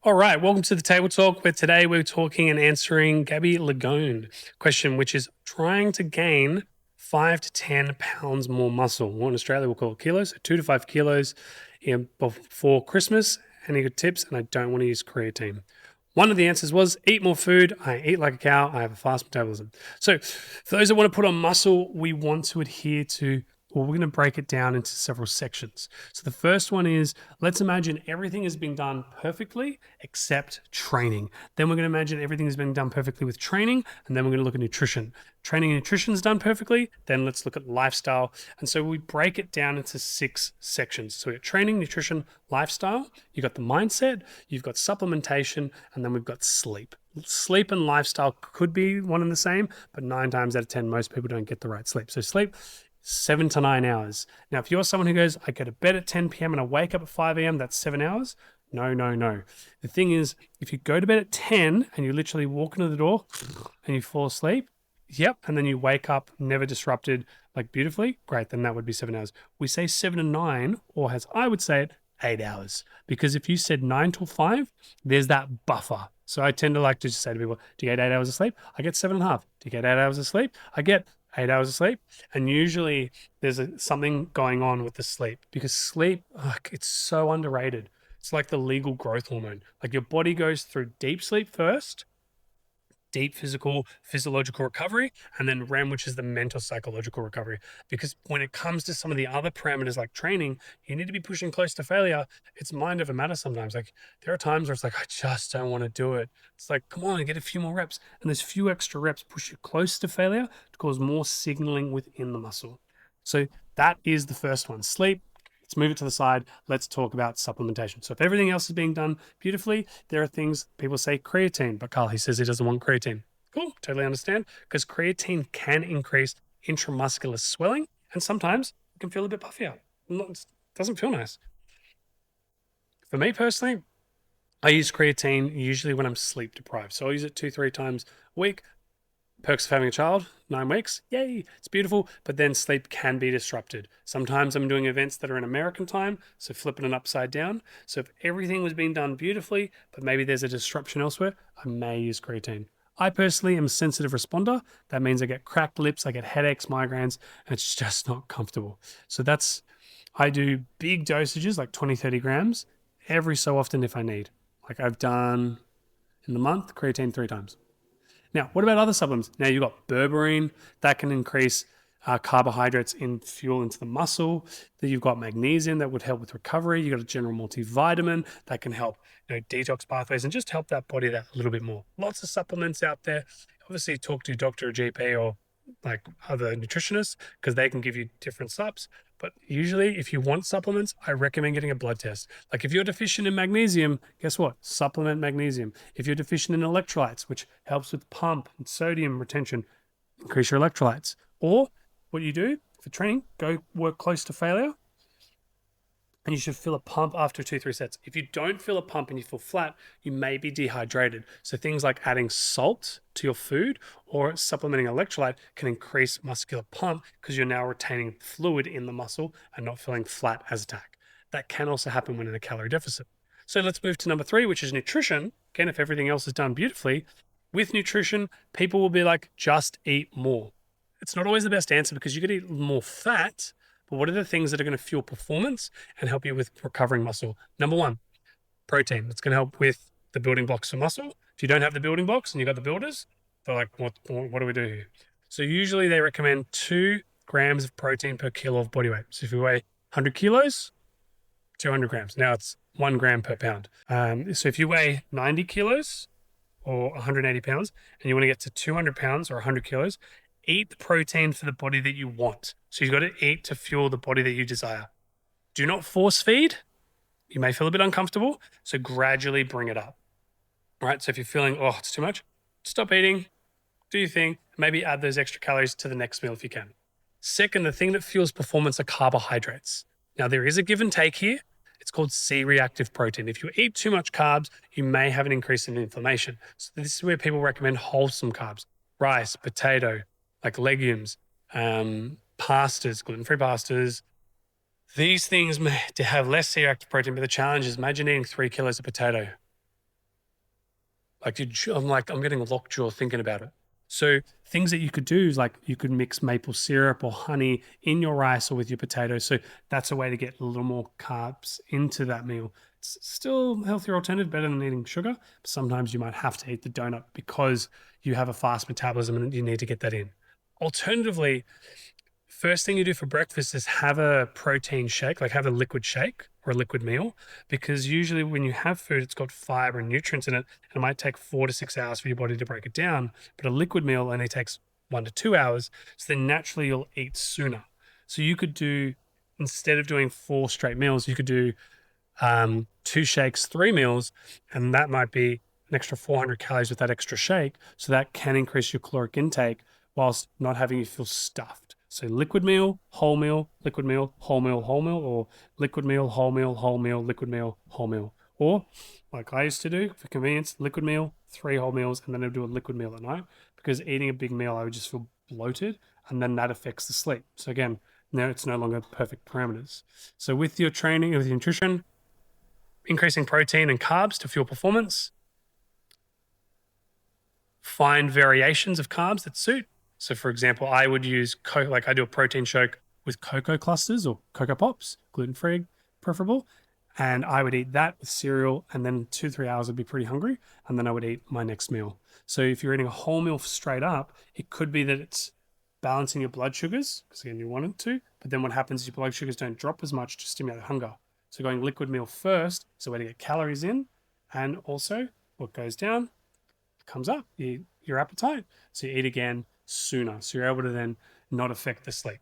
All right, welcome to the Table Talk, where today we're talking and answering Gabby Lagone question, which is trying to gain 5 to 10 pounds more muscle. Well, in Australia, we'll call it kilos, so 2 to 5 kilos before Christmas. Any good tips? And I don't want to use creatine. One of the answers was eat more food. I eat like a cow. I have a fast metabolism. So for those that want to put on muscle, we want to adhere to, we're going to break it down into several sections. So the first one is, let's imagine everything has been done perfectly except training. Then we're going to imagine everything has been done perfectly with training, and then we're going to look at nutrition. Training and nutrition is done perfectly, then let's look at lifestyle. And so we break it down into 6 sections. So we got training, nutrition, lifestyle, you've got the mindset, you've got supplementation, and then we've got sleep. Sleep and lifestyle could be one and the same, but 9 times out of 10, most people don't get the right sleep. So sleep, 7 to 9 hours. Now, if you're someone who goes, I go to bed at 10 p.m. and I wake up at 5 a.m., that's 7 hours. No. The thing is, if you go to bed at 10 and you literally walk into the door and you fall asleep, and then you wake up never disrupted, like beautifully, great, then that would be 7 hours. We say 7 to 9, or as I would say it, 8 hours. Because if you said 9 till 5, there's that buffer. So I tend to like to just say to people, do you get 8 hours of sleep? I get 7.5. Do you get 8 hours of sleep? I get 8 hours of sleep. And usually there's something going on with the sleep, because sleep, it's so underrated. It's like the legal growth hormone. Like your body goes through deep sleep first, deep physiological recovery, and then REM, which is the mental psychological recovery. Because when it comes to some of the other parameters like training, you need to be pushing close to failure. It's mind over matter sometimes. Like there are times where it's like, I just don't want to do it. It's like, come on, get a few more reps. And those few extra reps push you close to failure to cause more signaling within the muscle. So that is the first one, sleep. Let's move it to the side. Let's talk about supplementation. So if everything else is being done beautifully, there are things people say creatine, but Karl, he says he doesn't want creatine. Cool, totally understand, because creatine can increase intramuscular swelling, and sometimes it can feel a bit puffier. It doesn't feel nice. For me personally, I use creatine usually when I'm sleep deprived. So I'll use it 2-3 times a week. Perks of having a child, 9 weeks, yay, it's beautiful, but then sleep can be disrupted. Sometimes I'm doing events that are in American time, so flipping it upside down. So if everything was being done beautifully, but maybe there's a disruption elsewhere, I may use creatine. I personally am a sensitive responder. That means I get cracked lips, I get headaches, migraines, and it's just not comfortable. So I do big dosages, like 20-30 grams, every so often if I need. Like I've done in the month, creatine 3 times. Now, what about other supplements? Now, you've got berberine that can increase carbohydrates in fuel into the muscle. Then you've got magnesium that would help with recovery. You've got a general multivitamin that can help detox pathways and just help that body that a little bit more. Lots of supplements out there. Obviously, talk to a doctor or GP or like other nutritionists, because they can give you different subs. But usually if you want supplements, I recommend getting a blood test. Like if you're deficient in magnesium, guess what? Supplement magnesium. If you're deficient in electrolytes, which helps with pump and sodium retention, increase your electrolytes. Or what you do for training, go work close to failure, and you should feel a pump after 2-3 sets. If you don't feel a pump and you feel flat, you may be dehydrated. So things like adding salt to your food or supplementing electrolyte can increase muscular pump, because you're now retaining fluid in the muscle and not feeling flat as attack. That can also happen when in a calorie deficit. So let's move to number 3, which is nutrition. Again, if everything else is done beautifully, with nutrition, people will be like, just eat more. It's not always the best answer, because you could eat more fat, but what are the things that are going to fuel performance and help you with recovering muscle? Number 1, protein. That's going to help with the building blocks for muscle. If you don't have the building blocks and you've got the builders, they're like, what do we do here? So usually they recommend 2 grams of protein per kilo of body weight. So if you weigh 100 kilos, 200 grams. Now it's 1 gram per pound. So if you weigh 90 kilos or 180 pounds and you want to get to 200 pounds or 100 kilos, eat the protein for the body that you want. So you've got to eat to fuel the body that you desire. Do not force feed. You may feel a bit uncomfortable, so gradually bring it up. All right, so if you're feeling, it's too much, stop eating, do your thing, maybe add those extra calories to the next meal if you can. Second, the thing that fuels performance are carbohydrates. Now, there is a give and take here. It's called C-reactive protein. If you eat too much carbs, you may have an increase in inflammation. So this is where people recommend wholesome carbs: rice, potato, like legumes, pastas, gluten-free pastas. These things may have less C-reactive protein, but the challenge is, imagine eating 3 kilos of potato. Like I'm getting lockjaw thinking about it. So things that you could do is like you could mix maple syrup or honey in your rice or with your potatoes. So that's a way to get a little more carbs into that meal. It's still a healthier alternative, better than eating sugar. But sometimes you might have to eat the donut because you have a fast metabolism and you need to get that in. Alternatively, first thing you do for breakfast is have a protein shake, like have a liquid shake or a liquid meal, because usually when you have food, it's got fiber and nutrients in it, and it might take 4 to 6 hours for your body to break it down. But a liquid meal only takes 1 to 2 hours. So then naturally you'll eat sooner. So you could do, instead of doing 4 straight meals, you could do 2 shakes, 3 meals, and that might be an extra 400 calories with that extra shake. So that can increase your caloric intake whilst not having you feel stuffed. So liquid meal, whole meal, liquid meal, whole meal, whole meal, or liquid meal, whole meal, whole meal, liquid meal, whole meal. Or like I used to do for convenience, liquid meal, 3 whole meals, and then I'd do a liquid meal at night, because eating a big meal, I would just feel bloated, and then that affects the sleep. So again, now it's no longer perfect parameters. So with your training, with your nutrition, increasing protein and carbs to fuel performance, find variations of carbs that suit. So for example, I would use, like I do a protein shake with cocoa clusters or cocoa pops, gluten-free preferable. And I would eat that with cereal, and then 2 to 3 hours I'd be pretty hungry. And then I would eat my next meal. So if you're eating a whole meal straight up, it could be that it's balancing your blood sugars, because again, you want it to, but then what happens is your blood sugars don't drop as much to stimulate hunger. So going liquid meal first is a way to get calories in, and also what goes down comes up, your appetite. So you eat again sooner. So you're able to then not affect the sleep.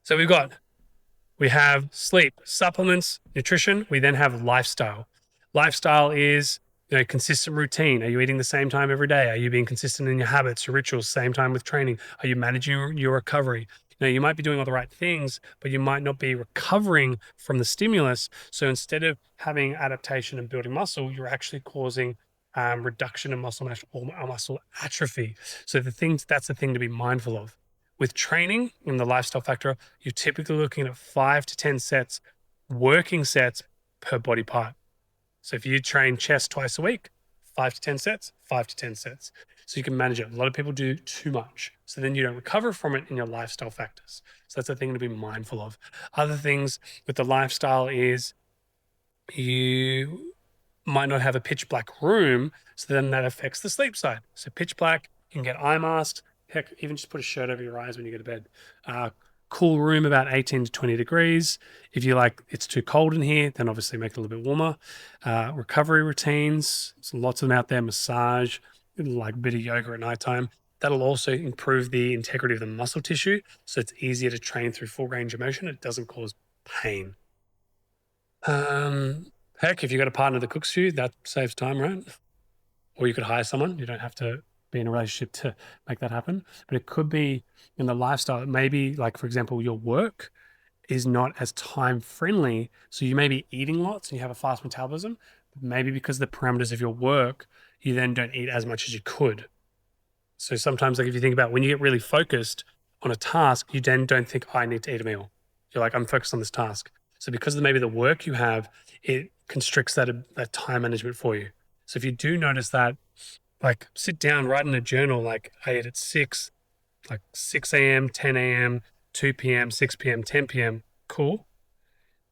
So we have sleep, supplements, nutrition. We then have lifestyle. Lifestyle is, consistent routine. Are you eating the same time every day? Are you being consistent in your habits, your rituals, same time with training? Are you managing your recovery? You might be doing all the right things, but you might not be recovering from the stimulus. So instead of having adaptation and building muscle, you're actually causing reduction in muscle mass or muscle atrophy. So that's the thing to be mindful of. With training in the lifestyle factor, you're typically looking at 5 to 10 working sets per body part. So if you train chest twice a week, 5 to 10 sets, 5 to 10 sets. So you can manage it. A lot of people do too much. So then you don't recover from it in your lifestyle factors. So that's a thing to be mindful of. Other things with the lifestyle is you might not have a pitch black room. So then that affects the sleep side. So pitch black, you can get eye masks. Heck, even just put a shirt over your eyes when you go to bed. Cool room, about 18 to 20 degrees. If you like, it's too cold in here, then obviously make it a little bit warmer. Recovery routines, there's lots of them out there. Massage, like a bit of yoga at nighttime. That'll also improve the integrity of the muscle tissue. So it's easier to train through full range of motion. It doesn't cause pain. Heck, if you've got a partner that cooks for you, that saves time, right? Or you could hire someone. You don't have to be in a relationship to make that happen. But it could be in the lifestyle. Maybe, like, for example, your work is not as time friendly. So you may be eating lots and you have a fast metabolism. But maybe because of the parameters of your work, you then don't eat as much as you could. So sometimes, like, if you think about when you get really focused on a task, you then don't think, I need to eat a meal. You're like, I'm focused on this task. So because of maybe the work you have, it constricts that time management for you. So if you do notice that, like, sit down, write in a journal, like I ate at 6, like 6 a.m., 10 a.m., 2 p.m., 6 p.m., 10 p.m. Cool.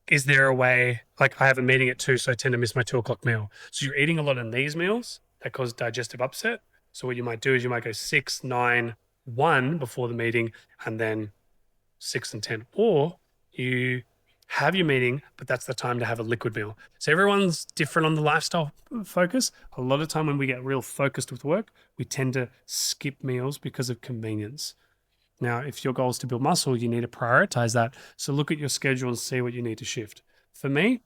Is there a way, like I have a meeting at 2, so I tend to miss my 2 o'clock meal. So you're eating a lot in these meals that cause digestive upset. So what you might do is you might go 6, 9, 1 before the meeting, and then 6 and 10. Or you have your meeting, but that's the time to have a liquid meal. So everyone's different on the lifestyle focus. A lot of time when we get real focused with work, we tend to skip meals because of convenience. Now, if your goal is to build muscle, you need to prioritize that. So look at your schedule and see what you need to shift. For me,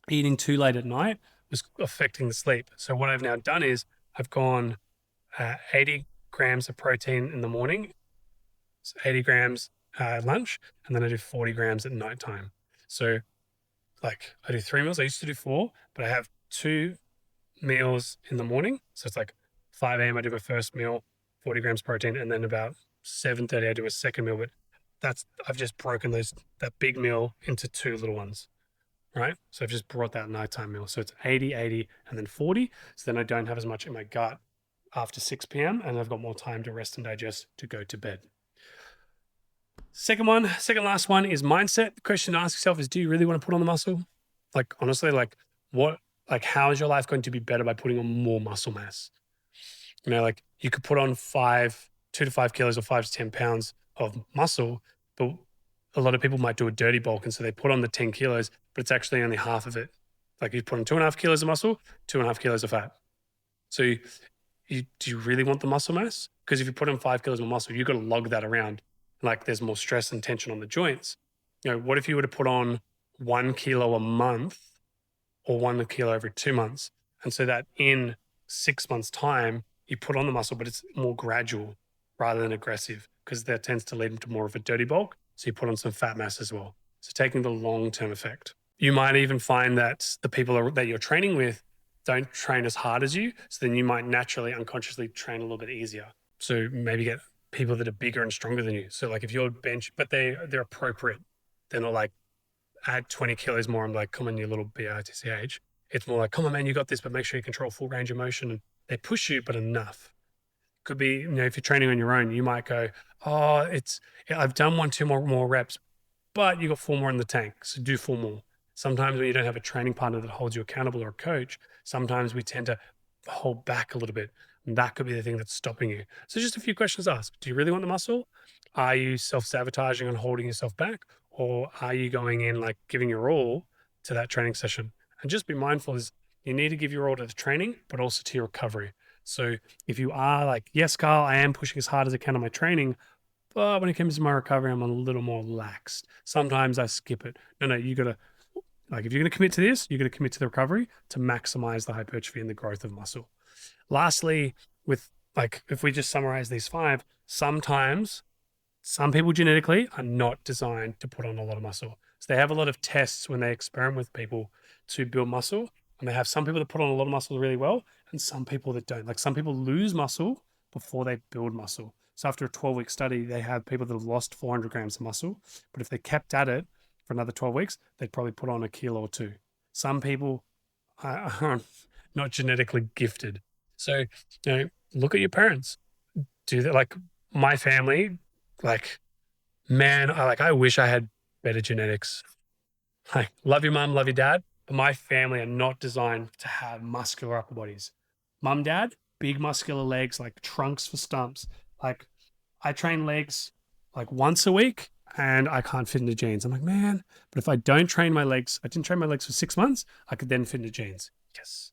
eating too late at night was affecting the sleep. So what I've now done is I've gone 80 grams of protein in the morning, so 80 grams lunch, and then I do 40 grams at nighttime. So like I do 3 meals. I used to do 4, but I have 2 meals in the morning. So it's like 5 a.m. I do my first meal, 40 grams protein, and then about 7:30 I do a second meal. But I've just broken that big meal into 2 little ones. right? So I've just brought that nighttime meal. So it's 80, 80, and then 40. So then I don't have as much in my gut after 6 p.m. and I've got more time to rest and digest to go to bed. Second last one is mindset. The question to ask yourself is, do you really want to put on the muscle? Like, honestly, how is your life going to be better by putting on more muscle mass? Like you could put on 2 to 5 kilos or 5 to 10 pounds of muscle, but a lot of people might do a dirty bulk. And so they put on the 10 kilos, but it's actually only half of it. Like you put on 2.5 kilos of muscle, 2.5 kilos of fat. So do you really want the muscle mass? Because if you put on 5 kilos of muscle, you've got to lug that around. Like there's more stress and tension on the joints. What if you were to put on 1 kilo a month or 1 kilo every 2 months? And so that in 6 months' time, you put on the muscle, but it's more gradual rather than aggressive, because that tends to lead to more of a dirty bulk. So you put on some fat mass as well. So taking the long-term effect. You might even find that the people that you're training with don't train as hard as you. So then you might naturally, unconsciously train a little bit easier. So maybe get people that are bigger and stronger than you. So like if you're bench, but they're appropriate. They're not like, add 20 kilos more. I'm like, come on, you little BITCH. It's more like, come on, man, you got this, but make sure you control full range of motion. And they push you, but enough. Could be, if you're training on your own, you might go, oh, I've done 1, 2 more reps, but you got 4 more in the tank. So do 4 more. Sometimes when you don't have a training partner that holds you accountable or a coach, sometimes we tend to hold back a little bit. And that could be the thing that's stopping you. So just a few questions asked. Do you really want the muscle? Are you self-sabotaging and holding yourself back? Or are you going in like giving your all to that training session? And just be mindful is you need to give your all to the training, but also to your recovery. So if you are like, yes, Karl, I am pushing as hard as I can on my training, but when it comes to my recovery, I'm a little more lax. Sometimes I skip it. No, you got to, like, if you're going to commit to this, you're going to commit to the recovery to maximize the hypertrophy and the growth of muscle. Lastly, if we just summarize these 5, sometimes some people genetically are not designed to put on a lot of muscle. So they have a lot of tests when they experiment with people to build muscle. And they have some people that put on a lot of muscle really well and some people that don't. Like some people lose muscle before they build muscle. So after a 12-week study, they have people that have lost 400 grams of muscle. But if they kept at it for another 12 weeks, they'd probably put on 1 kilo or 2. Some people are not genetically gifted. So, look at your parents. Do that. Like my family, man, I wish I had better genetics. Like, love your mom, love your dad, but my family are not designed to have muscular upper bodies. Mum, dad, big muscular legs, like trunks for stumps. Like, I train legs like once a week and I can't fit into jeans. I'm like, man, but if I don't train my legs, I didn't train my legs for 6 months, I could then fit into jeans. Yes.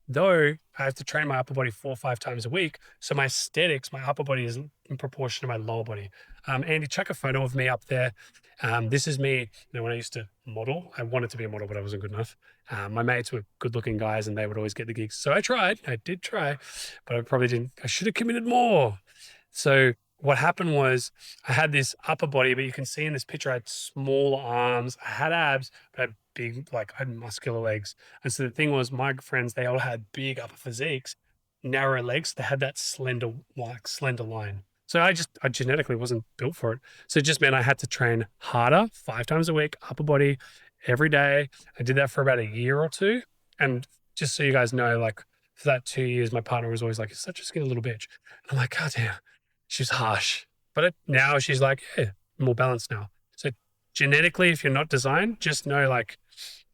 Though I have to train my upper body 4 or 5 times a week. So my aesthetics, my upper body is in proportion to my lower body. Andy, chuck a photo of me up there. This is me, when I used to model. I wanted to be a model, but I wasn't good enough. My mates were good looking guys and they would always get the gigs. So I did try, but I probably didn't. I should have committed more. So what happened was I had this upper body, but you can see in this picture, I had small arms, I had abs, but I had big, I had muscular legs. And so the thing was, my friends, they all had big upper physiques, narrow legs. They had that slender line. So I genetically wasn't built for it. So it just meant I had to train harder 5 times a week, upper body every day. I did that for about a year or 2. And just so you guys know, for that 2 years, my partner was always like, "You're such a skinny little bitch." And I'm like, "God damn." She's harsh, but now she's like, yeah, more balanced now. So genetically, if you're not designed, just know,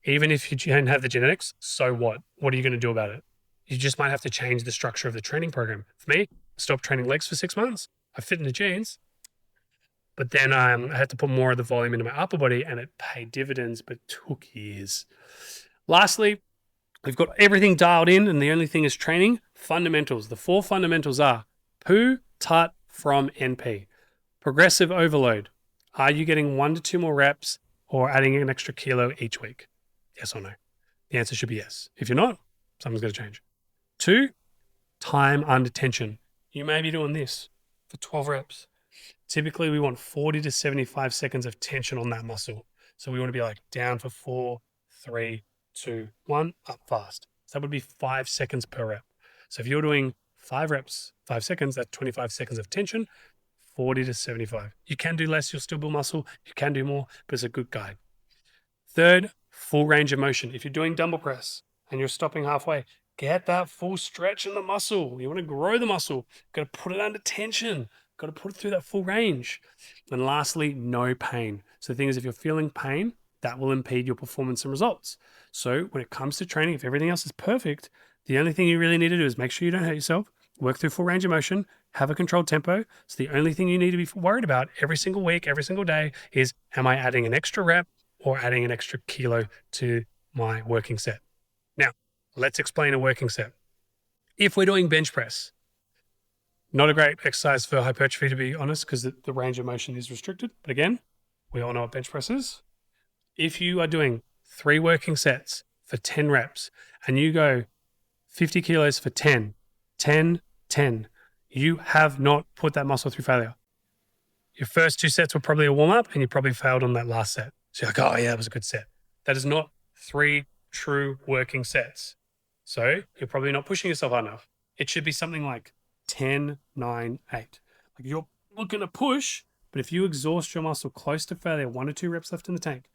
even if you don't have the genetics, so what? What are you going to do about it? You just might have to change the structure of the training program. For me, I stopped training legs for 6 months. I fit into jeans, but then I had to put more of the volume into my upper body and it paid dividends, but took years. Lastly, we've got everything dialed in and the only thing is training. Fundamentals. The 4 fundamentals are poo, tut, from NP. Progressive overload. Are you getting 1 to 2 more reps or adding an extra kilo each week? Yes or no? The answer should be yes. If you're not, something's going to change. 2, time under tension. You may be doing this for 12 reps. Typically, we want 40 to 75 seconds of tension on that muscle. So we want to be down for 4, 3, 2, 1, up fast. So that would be 5 seconds per rep. So if you're doing 5 reps, 5 seconds, that's 25 seconds of tension, 40 to 75. You can do less, you'll still build muscle. You can do more, but it's a good guide. 3rd, full range of motion. If you're doing dumbbell press and you're stopping halfway, get that full stretch in the muscle. You want to grow the muscle. Got to put it under tension. Got to put it through that full range. And lastly, no pain. So the thing is, if you're feeling pain, that will impede your performance and results. So when it comes to training, if everything else is perfect, the only thing you really need to do is make sure you don't hurt yourself, work through full range of motion, have a controlled tempo. So the only thing you need to be worried about every single week, every single day is, am I adding an extra rep or adding an extra kilo to my working set? Now, let's explain a working set. If we're doing bench press, not a great exercise for hypertrophy, to be honest, because the range of motion is restricted. But again, we all know what bench press is. If you are doing 3 working sets for 10 reps and you go 50 kilos for 10, 10, 10, you have not put that muscle through failure. Your first 2 sets were probably a warm-up and you probably failed on that last set. So you're like, oh yeah, that was a good set. That is not 3 true working sets. So you're probably not pushing yourself hard enough. It should be something like 10, 9, 8. Like you're looking to push, but if you exhaust your muscle close to failure, 1 or 2 reps left in the tank,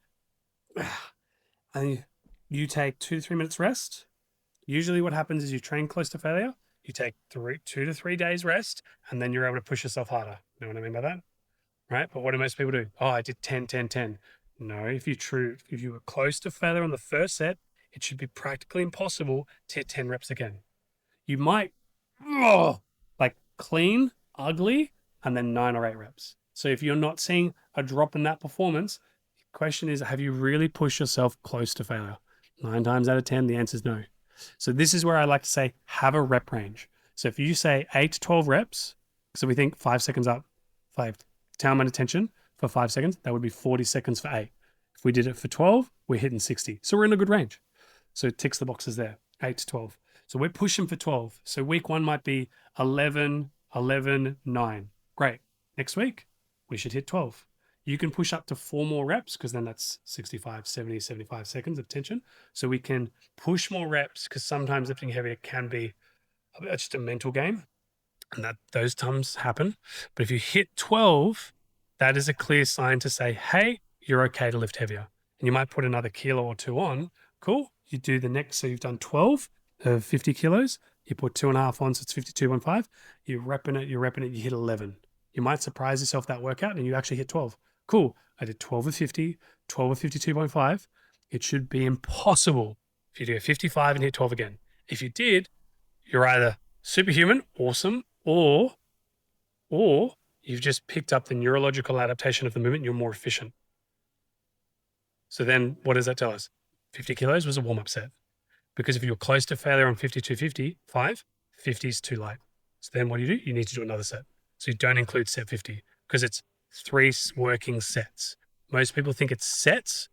and you take 2 to 3 minutes rest, usually what happens is you train close to failure, you take 2 to 3 days rest, and then you're able to push yourself harder. You know what I mean by that? Right? But what do most people do? Oh, I did 10, 10, 10. No, if you were close to failure on the first set, it should be practically impossible to hit 10 reps again. You might, like clean, ugly, and then 9 or 8 reps. So if you're not seeing a drop in that performance, the question is, have you really pushed yourself close to failure? 9 times out of 10, the answer is no. So this is where I like to say, have a rep range. So if you say 8 to 12 reps, so we think 5 seconds up, 5, time and attention for 5 seconds, that would be 40 seconds for 8. If we did it for 12, we're hitting 60. So we're in a good range. So it ticks the boxes there, 8 to 12. So we're pushing for 12. So week 1 might be 11, 11, 9. Great. Next week, we should hit 12. You can push up to 4 more reps because then that's 65, 70, 75 seconds of tension. So we can push more reps because sometimes lifting heavier can be just a mental game, and that those times happen. But if you hit 12, that is a clear sign to say, hey, you're okay to lift heavier. And you might put another kilo or 2 on. Cool. You do the next. So you've done 12 of 50 kilos. You put 2.5 on, so it's 52.5. You're repping it, you hit 11. You might surprise yourself that workout and you actually hit 12. Cool. I did 12 of 50, 12 of 52.5. It should be impossible if you do 55 and hit 12 again. If you did, you're either superhuman, awesome, or you've just picked up the neurological adaptation of the movement. You're more efficient. So then what does that tell us? 50 kilos was a warm-up set. Because if you're close to failure on 52.55, 50 is too light. So then what do? You need to do another set. So you don't include set 50 because it's 3 working sets. Most people think it's sets.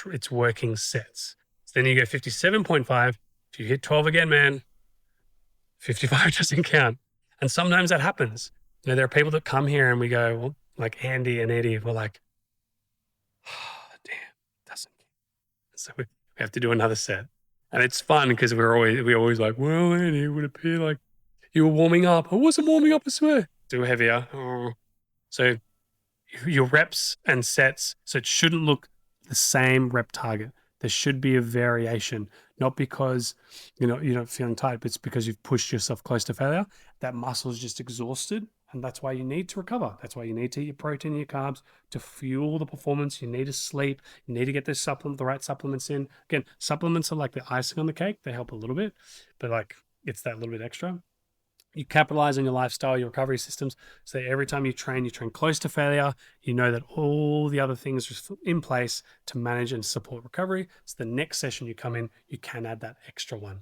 It's working sets. So then you go 57.5. If you hit 12 again, man, 55 doesn't count. And sometimes that happens. You know, there are people that come here and we go, well, like Andy and Eddie, we're like, oh, damn, doesn't count. So we have to do another set. And it's fun because we're always like, well, Andy, it would appear like you were warming up. I wasn't warming up, I swear. Do heavier. Oh. So your reps and sets, so it shouldn't look the same rep target. There should be a variation, not because you're not feeling tired, but it's because you've pushed yourself close to failure. That muscle is just exhausted, and that's why you need to recover. That's why you need to eat your protein and your carbs to fuel the performance. You need to sleep. You need to get the right supplements in. Again, supplements are like the icing on the cake. They help a little bit, but like it's that little bit extra. You capitalize on your lifestyle, your recovery systems, so that every time you train close to failure. You know that all the other things are in place to manage and support recovery. So the next session you come in, you can add that extra one.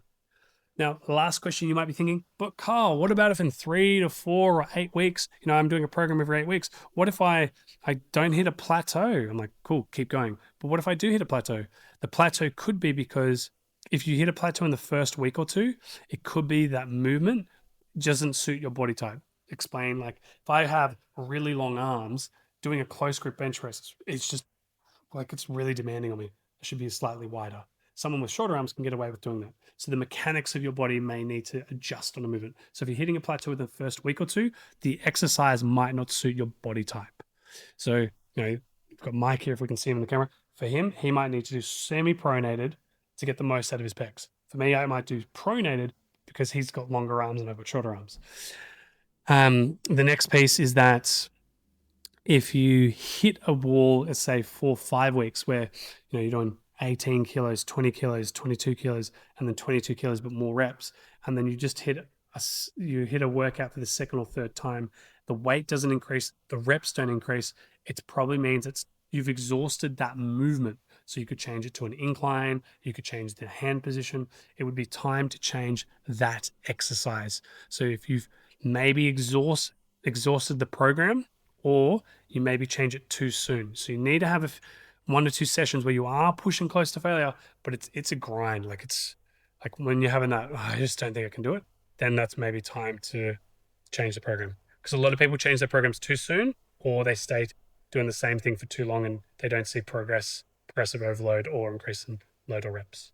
Now, the last question you might be thinking, but Karl, what about if in 3 to 4 or 8 weeks, I'm doing a program every 8 weeks. What if I don't hit a plateau? I'm like, cool, keep going. But what if I do hit a plateau? The plateau could be because if you hit a plateau in the first week or 2, it could be that movement doesn't suit your body type. Explain, like if I have really long arms, doing a close grip bench press, it's just like it's really demanding on me. I should be slightly wider. Someone with shorter arms can get away with doing that. So the mechanics of your body may need to adjust on a movement. So if you're hitting a plateau within the first week or 2, the exercise might not suit your body type. So, you've got Mike here, if we can see him in the camera. For him, he might need to do semi-pronated to get the most out of his pecs. For me, I might do pronated because he's got longer arms and I've got shorter arms. The next piece is that if you hit a wall, let's say 4 or 5 weeks, where you're doing 18 kilos, 20 kilos, 22 kilos, and then 22 kilos, but more reps, and then you just hit a workout for the second or third time, the weight doesn't increase, the reps don't increase, it probably means you've exhausted that movement. So you could change it to an incline, you could change the hand position. It would be time to change that exercise. So if you've maybe exhausted the program, or you maybe change it too soon. So you need to have 1 to 2 sessions where you are pushing close to failure, but it's a grind. Like it's like when you're having that, I just don't think I can do it, then that's maybe time to change the program. Because a lot of people change their programs too soon, or they stay doing the same thing for too long and they don't see progressive overload or increase in load or reps.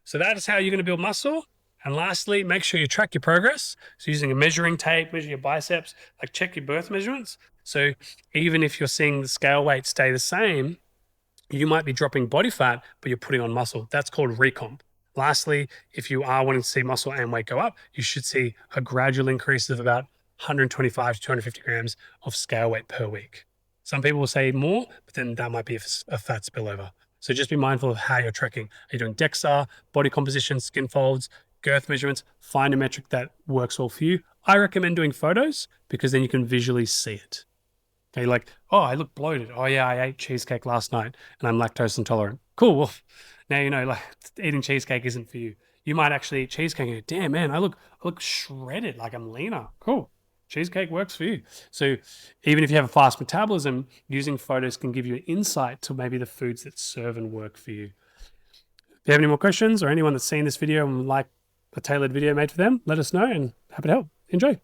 So that is how you're going to build muscle. And lastly, make sure you track your progress. So using a measuring tape, measure your biceps, like check your birth measurements. So even if you're seeing the scale weight stay the same, you might be dropping body fat, but you're putting on muscle. That's called recomp. Lastly, if you are wanting to see muscle and weight go up, you should see a gradual increase of about 125 to 250 grams of scale weight per week. Some people will say more, but then that might be a fat spillover. So just be mindful of how you're tracking. Are you doing DEXA, body composition, skin folds, girth measurements? Find a metric that works well for you. I recommend doing photos because then you can visually see it. Okay, like, oh, I look bloated. Oh yeah, I ate cheesecake last night and I'm lactose intolerant. Cool. Well, now you know, like, eating cheesecake isn't for you. You might actually eat cheesecake and go, damn man, I look shredded, like I'm leaner. Cool. Cheesecake works for you. So even if you have a fast metabolism, using photos can give you an insight to maybe the foods that serve and work for you. If you have any more questions, or anyone that's seen this video and would like a tailored video made for them, let us know and happy to help. Enjoy.